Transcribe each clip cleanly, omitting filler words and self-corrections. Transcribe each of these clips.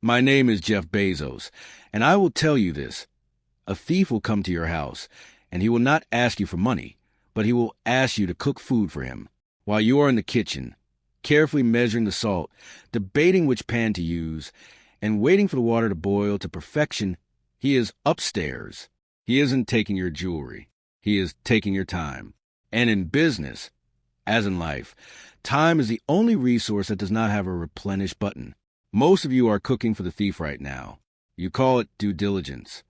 My name is Jeff Bezos, and I will tell you this. A thief will come to your house, and he will not ask you for money, but he will ask you to cook food for him. While you are in the kitchen, carefully measuring the salt, debating which pan to use, and waiting for the water to boil to perfection, he is upstairs. He isn't taking your jewelry. He is taking your time. And in business, as in life, time is the only resource that does not have a replenish button. Most of you are cooking for the thief right now. You call it due diligence.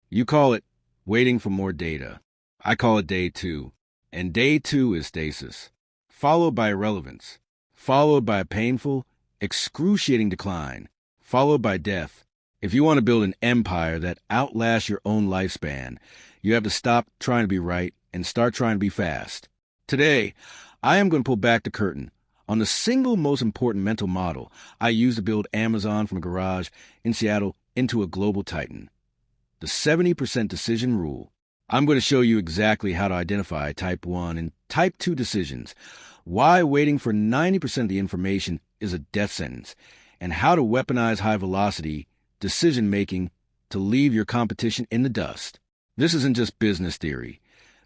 You call it waiting for more data. I call it day 2. And day 2 is stasis, followed by irrelevance, followed by a painful, excruciating decline, followed by death. If you want to build an empire that outlasts your own lifespan, you have to stop trying to be right and start trying to be fast. Today, I am going to pull back the curtain on the single most important mental model I use to build Amazon from a garage in Seattle into a global titan. The 70% decision rule. I'm going to show you exactly how to identify type 1 and type 2 decisions, why waiting for 90% of the information is a death sentence, and how to weaponize high-velocity decision-making to leave your competition in the dust. This isn't just business theory.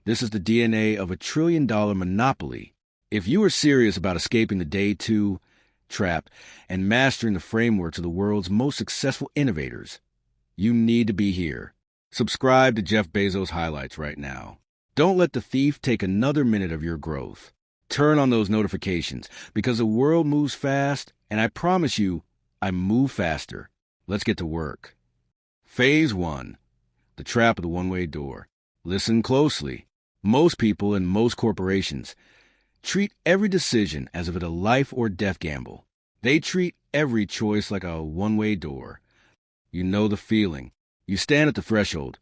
This is the DNA of a trillion-dollar monopoly. If you are serious about escaping the day 2 trap and mastering the frameworks of the world's most successful innovators, you need to be here. Subscribe to Jeff Bezos Highlights right now. Don't let the thief take another minute of your growth. Turn on those notifications because the world moves fast, and I promise you, I move faster. Let's get to work. Phase 1. The trap of the one-way door. Listen closely. Most people and most corporations treat every decision as if it's a life or death gamble. They treat every choice like a one-way door. You know the feeling. You stand at the threshold,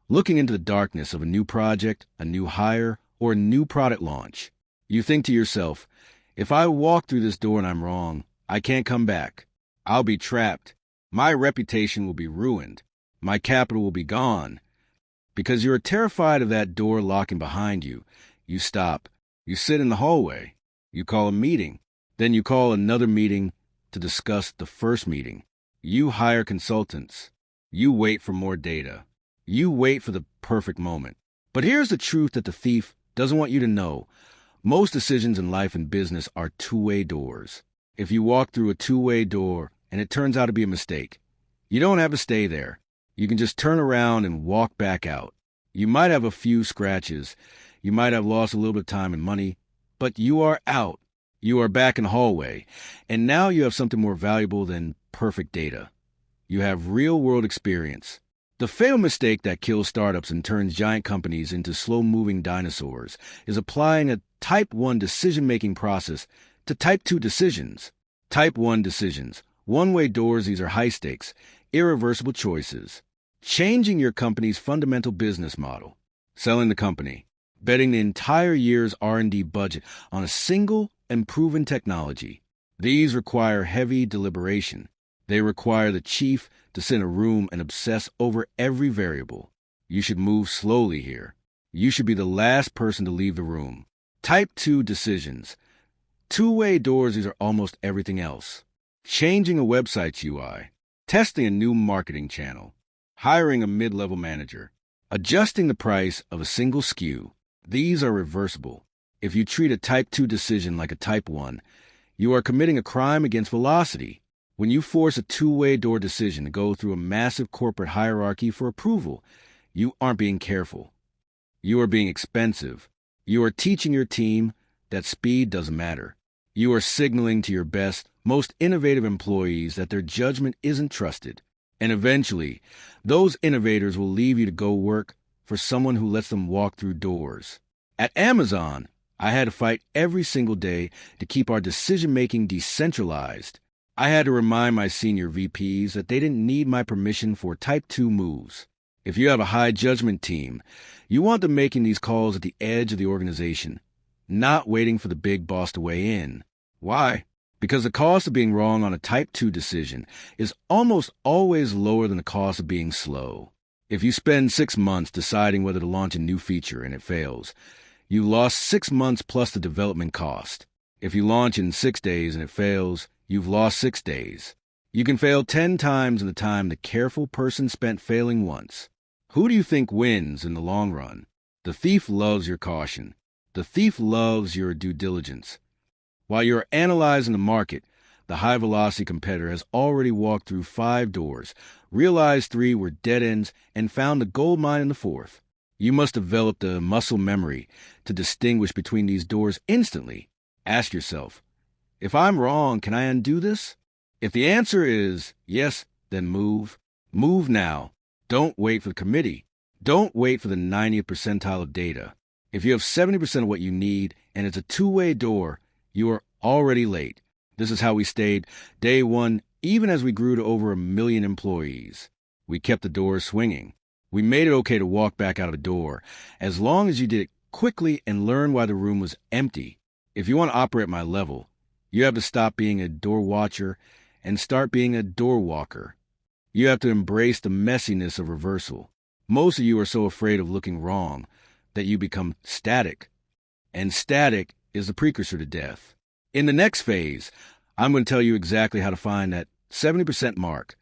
looking into the darkness of a new project, a new hire, or a new product launch. You think to yourself, if I walk through this door and I'm wrong, I can't come back. I'll be trapped. My reputation will be ruined. My capital will be gone. Because you are terrified of that door locking behind you, you stop. You sit in the hallway. You call a meeting. Then you call another meeting to discuss the first meeting. You hire consultants. You wait for more data. You wait for the perfect moment. But here's the truth that the thief doesn't want you to know. Most decisions in life and business are two-way doors. If you walk through a two-way door and it turns out to be a mistake, you don't have to stay there. You can just turn around and walk back out. You might have a few scratches. You might have lost a little bit of time and money, but you are out. You are back in the hallway, and now you have something more valuable than perfect data. You have real-world experience. The fatal mistake that kills startups and turns giant companies into slow-moving dinosaurs is applying a Type 1 decision-making process to Type 2 decisions. Type 1 decisions. One-way doors, these are high stakes, irreversible choices. Changing your company's fundamental business model. Selling the company. Betting the entire year's R&D budget on a single and proven technology. These require heavy deliberation. They require the chief to sit in a room and obsess over every variable. You should move slowly here. You should be the last person to leave the room. Type 2 decisions. Two-way doors, these are almost everything else. Changing a website's UI. Testing a new marketing channel. Hiring a mid-level manager. Adjusting the price of a single SKU. These are reversible. If you treat a Type 2 decision like a Type 1, you are committing a crime against velocity. When you force a two-way door decision to go through a massive corporate hierarchy for approval, you aren't being careful. You are being expensive. You are teaching your team that speed doesn't matter. You are signaling to your best, most innovative employees that their judgment isn't trusted. And eventually, those innovators will leave you to go work for someone who lets them walk through doors. At Amazon, I had to fight every single day to keep our decision-making decentralized. I had to remind my senior VPs that they didn't need my permission for Type 2 moves. If you have a high judgment team, you want them making these calls at the edge of the organization, not waiting for the big boss to weigh in. Why? Because the cost of being wrong on a Type 2 decision is almost always lower than the cost of being slow. If you spend 6 months deciding whether to launch a new feature and it fails, you lost 6 months plus the development cost. If you launch in 6 days and it fails, you've lost 6 days. You can fail 10 times in the time the careful person spent failing once. Who do you think wins in the long run? The thief loves your caution. The thief loves your due diligence. While you're analyzing the market, the high-velocity competitor has already walked through 5 doors, realized 3 were dead ends, and found the gold mine in the 4th. You must develop the muscle memory to distinguish between these doors instantly. Ask yourself, if I'm wrong, can I undo this? If the answer is yes, then move. Move now. Don't wait for the committee. Don't wait for the 90th percentile of data. If you have 70% of what you need and it's a two-way door, you are already late. This is how we stayed day one, even as we grew to over 1 million employees. We kept the doors swinging. We made it okay to walk back out of the door, as long as you did it quickly and learn why the room was empty. If you want to operate at my level, you have to stop being a door watcher and start being a door walker. You have to embrace the messiness of reversal. Most of you are so afraid of looking wrong that you become static. And static is the precursor to death. In the next phase, I'm going to tell you exactly how to find that 70% mark,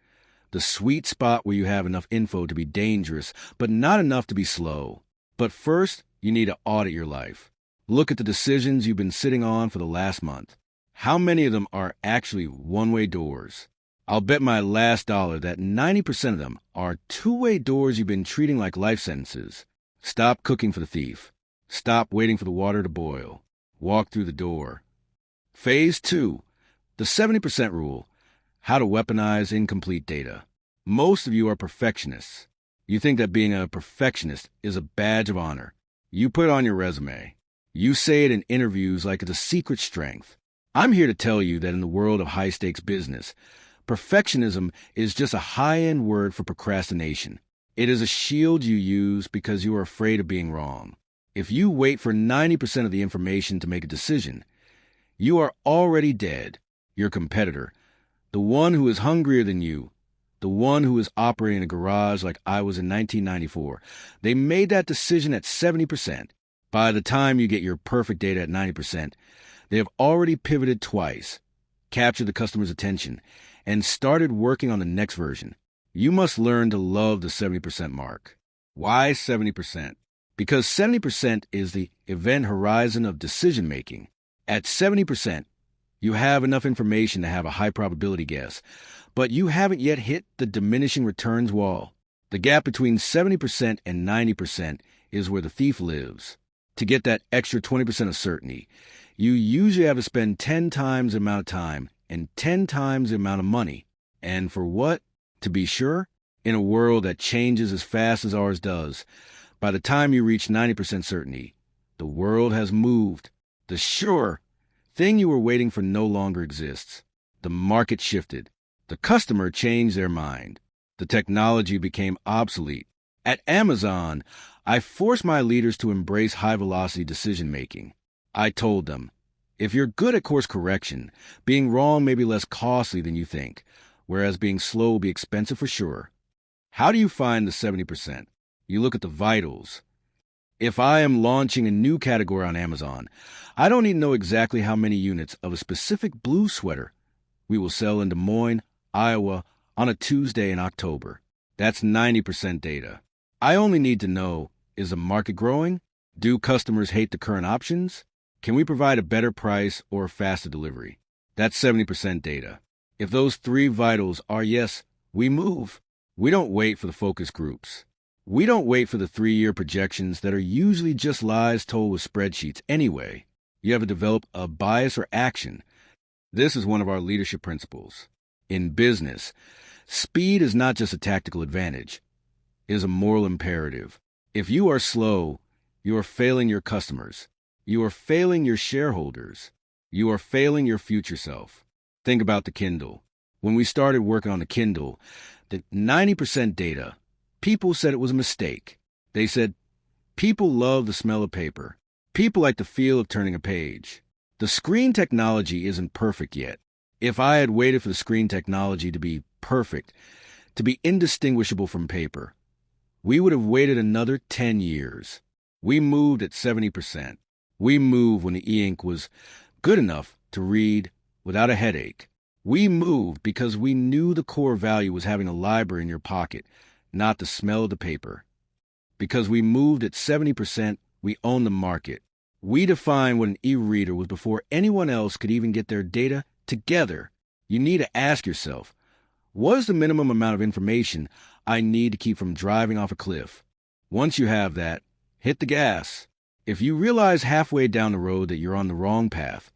the sweet spot where you have enough info to be dangerous, but not enough to be slow. But first, you need to audit your life. Look at the decisions you've been sitting on for the last month. How many of them are actually one-way doors? I'll bet my last dollar that 90% of them are two-way doors you've been treating like life sentences. Stop cooking for the thief. Stop waiting for the water to boil. Walk through the door. Phase 2, the 70% rule, how to weaponize incomplete data. Most of you are perfectionists. You think that being a perfectionist is a badge of honor. You put it on your resume. You say it in interviews like it's a secret strength. I'm here to tell you that in the world of high-stakes business, perfectionism is just a high-end word for procrastination. It is a shield you use because you are afraid of being wrong. If you wait for 90% of the information to make a decision, you are already dead. Your competitor, the one who is hungrier than you, the one who is operating a garage like I was in 1994, they made that decision at 70%. By the time you get your perfect data at 90%, they have already pivoted twice, captured the customer's attention, and started working on the next version. You must learn to love the 70% mark. Why 70%? Because 70% is the event horizon of decision-making. At 70%, you have enough information to have a high probability guess, but you haven't yet hit the diminishing returns wall. The gap between 70% and 90% is where the thief lives. To get that extra 20% of certainty, you usually have to spend 10 times the amount of time and 10 times the amount of money. And for what? To be sure, in a world that changes as fast as ours does, by the time you reach 90% certainty, the world has moved. The sure thing you were waiting for no longer exists. The market shifted. The customer changed their mind. The technology became obsolete. At Amazon, I forced my leaders to embrace high-velocity decision-making. I told them, if you're good at course correction, being wrong may be less costly than you think, whereas being slow will be expensive for sure. How do you find the 70%? You look at the vitals. If I am launching a new category on Amazon, I don't need to know exactly how many units of a specific blue sweater we will sell in Des Moines, Iowa, on a Tuesday in October. That's 90% data. I only need to know, is the market growing? Do customers hate the current options? Can we provide a better price or a faster delivery? That's 70% data. If those 3 vitals are yes, we move. We don't wait for the focus groups. We don't wait for the 3-year projections that are usually just lies told with spreadsheets anyway. You have to develop a bias or action. This is one of our leadership principles. In business, speed is not just a tactical advantage. It is a moral imperative. If you are slow, you are failing your customers. You are failing your shareholders. You are failing your future self. Think about the Kindle. When we started working on the Kindle, the 90% data, people said it was a mistake. They said, people love the smell of paper. People like the feel of turning a page. The screen technology isn't perfect yet. If I had waited for the screen technology to be perfect, to be indistinguishable from paper, we would have waited another 10 years. We moved at 70%. We moved when the e-ink was good enough to read without a headache. We moved because we knew the core value was having a library in your pocket, not the smell of the paper. Because we moved at 70%, we own the market. We defined what an e-reader was before anyone else could even get their data together. You need to ask yourself, what is the minimum amount of information I need to keep from driving off a cliff? Once you have that, hit the gas. If you realize halfway down the road that you're on the wrong path,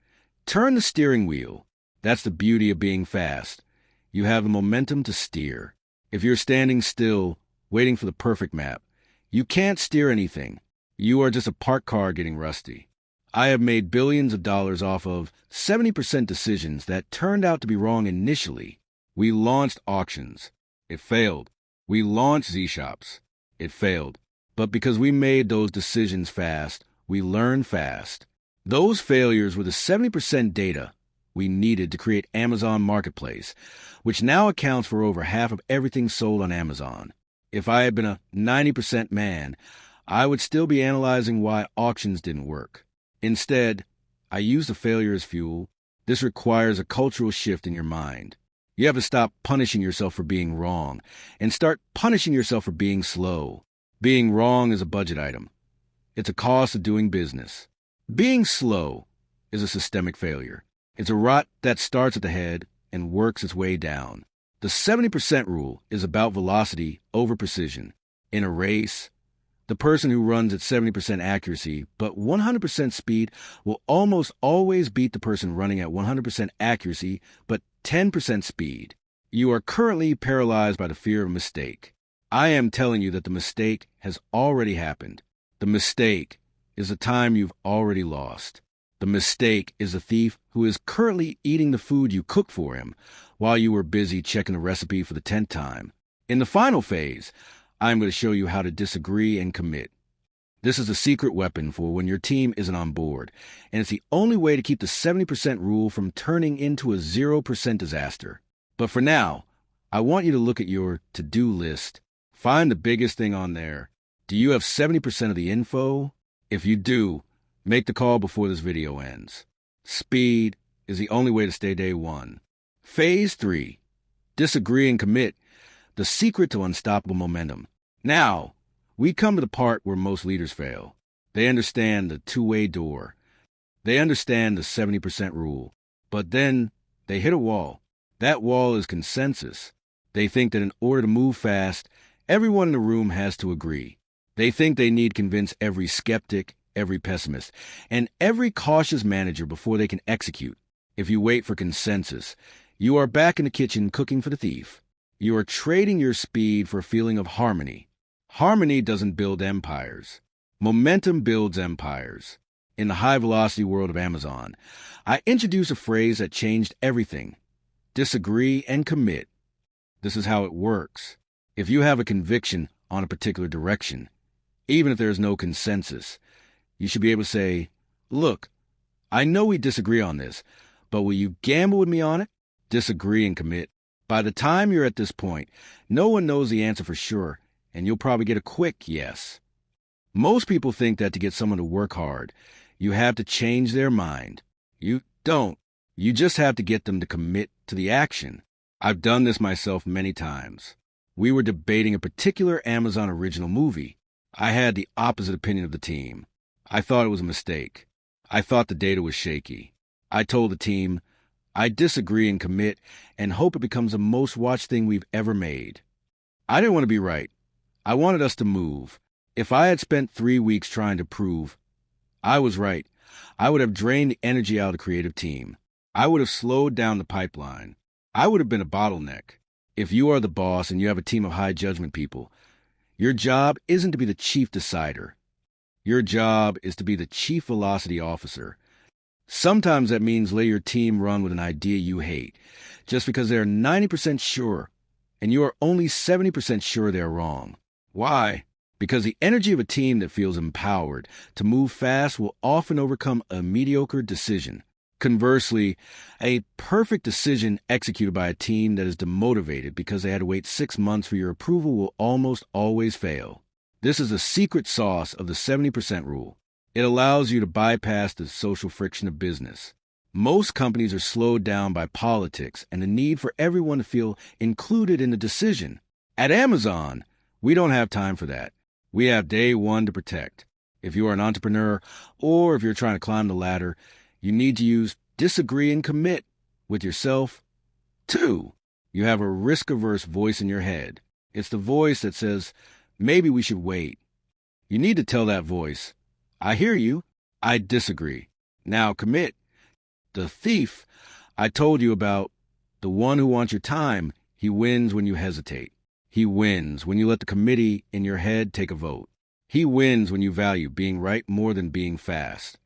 turn the steering wheel. That's the beauty of being fast. You have the momentum to steer. If you're standing still, waiting for the perfect map, you can't steer anything. You are just a parked car getting rusty. I have made billions of dollars off of 70% decisions that turned out to be wrong initially. We launched auctions. It failed. We launched Z-Shops. It failed. But because we made those decisions fast, we learned fast. Those failures were the 70% data we needed to create Amazon Marketplace, which now accounts for over half of everything sold on Amazon. If I had been a 90% man, I would still be analyzing why auctions didn't work. Instead, I used the failure as fuel. This requires a cultural shift in your mind. You have to stop punishing yourself for being wrong and start punishing yourself for being slow. Being wrong is a budget item. It's a cost of doing business. Being slow is a systemic failure. It's a rot that starts at the head and works its way down. The 70% rule is about velocity over precision. In a race, the person who runs at 70% accuracy but 100% speed will almost always beat the person running at 100% accuracy but 10% speed. You are currently paralyzed by the fear of a mistake. I am telling you that the mistake has already happened. The mistake is the time you've already lost. The mistake is the thief who is currently eating the food you cooked for him while you were busy checking the recipe for the 10th time. In the final phase, I'm going to show you how to disagree and commit. This is a secret weapon for when your team isn't on board, and it's the only way to keep the 70% rule from turning into a 0% disaster. But for now, I want you to look at your to-do list. Find the biggest thing on there. Do you have 70% of the info? If you do, make the call before this video ends. Speed is the only way to stay day one. Phase 3. Disagree and commit. The secret to unstoppable momentum. Now, we come to the part where most leaders fail. They understand the two-way door. They understand the 70% rule. But then they hit a wall. That wall is consensus. They think that in order to move fast, everyone in the room has to agree. They think they need to convince every skeptic, every pessimist, and every cautious manager before they can execute. If you wait for consensus, you are back in the kitchen cooking for the thief. You are trading your speed for a feeling of harmony. Harmony doesn't build empires. Momentum builds empires. In the high-velocity world of Amazon, I introduced a phrase that changed everything. Disagree and commit. This is how it works. If you have a conviction on a particular direction, even if there is no consensus, you should be able to say, look, I know we disagree on this, but will you gamble with me on it? Disagree and commit. By the time you're at this point, no one knows the answer for sure, and you'll probably get a quick yes. Most people think that to get someone to work hard, you have to change their mind. You don't. You just have to get them to commit to the action. I've done this myself many times. We were debating a particular Amazon original movie. I had the opposite opinion of the team. I thought it was a mistake. I thought the data was shaky. I told the team, I disagree and commit and hope it becomes the most watched thing we've ever made. I didn't want to be right. I wanted us to move. If I had spent 3 weeks trying to prove I was right, I would have drained the energy out of the creative team. I would have slowed down the pipeline. I would have been a bottleneck. If you are the boss and you have a team of high judgment people, your job isn't to be the chief decider. Your job is to be the chief velocity officer. Sometimes that means let your team run with an idea you hate, just because they're 90% sure, and you are only 70% sure they're wrong. Why? Because the energy of a team that feels empowered to move fast will often overcome a mediocre decision. Conversely, a perfect decision executed by a team that is demotivated because they had to wait 6 months for your approval will almost always fail. This is the secret sauce of the 70% rule. It allows you to bypass the social friction of business. Most companies are slowed down by politics and the need for everyone to feel included in the decision. At Amazon, we don't have time for that. We have day one to protect. If you are an entrepreneur or if you're trying to climb the ladder, you need to use disagree and commit with yourself. 2, you have a risk-averse voice in your head. It's the voice that says, maybe we should wait. You need to tell that voice, I hear you, I disagree. Now commit. The thief I told you about, the one who wants your time, he wins when you hesitate. He wins when you let the committee in your head take a vote. He wins when you value being right more than being fast.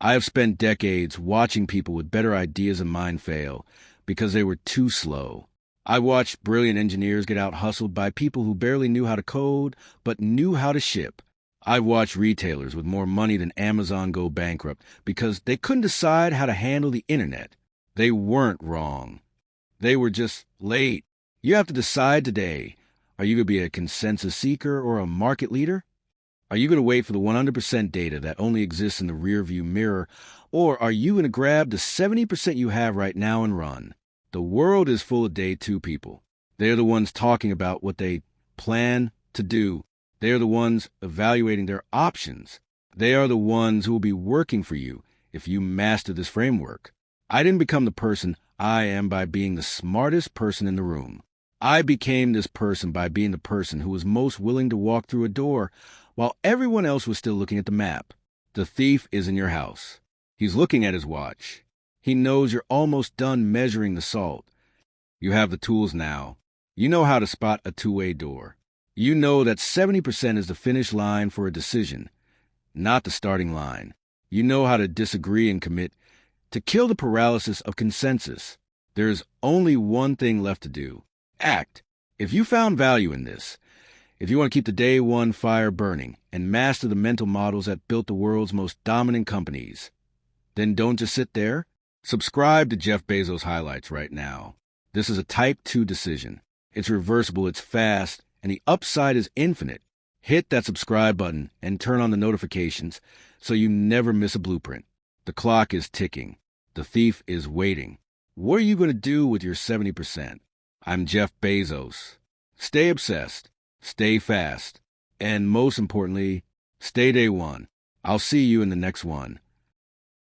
I have spent decades watching people with better ideas in mind fail because they were too slow. I watched brilliant engineers get out-hustled by people who barely knew how to code but knew how to ship. I watched retailers with more money than Amazon go bankrupt because they couldn't decide how to handle the internet. They weren't wrong. They were just late. You have to decide today. Are you going to be a consensus seeker or a market leader? Are you going to wait for the 100% data that only exists in the rearview mirror, or are you going to grab the 70% you have right now and run? The world is full of day two people. They're the ones talking about what they plan to do. They are the ones evaluating their options. They are the ones who will be working for you if you master this framework. I didn't become the person I am by being the smartest person in the room. I became this person by being the person who was most willing to walk through a door while everyone else was still looking at the map. The thief is in your house. He's looking at his watch. He knows you're almost done measuring the salt. You have the tools now. You know how to spot a two-way door. You know that 70% is the finish line for a decision, not the starting line. You know how to disagree and commit, to kill the paralysis of consensus. There is only one thing left to do. Act. If you found value in this, if you want to keep the day one fire burning and master the mental models that built the world's most dominant companies, then don't just sit there. Subscribe to Jeff Bezos Highlights right now. This is a Type 2 decision. It's reversible, it's fast, and the upside is infinite. Hit that subscribe button and turn on the notifications so you never miss a blueprint. The clock is ticking. The thief is waiting. What are you going to do with your 70%? I'm Jeff Bezos. Stay obsessed, stay fast, and most importantly, stay day one. I'll see you in the next one.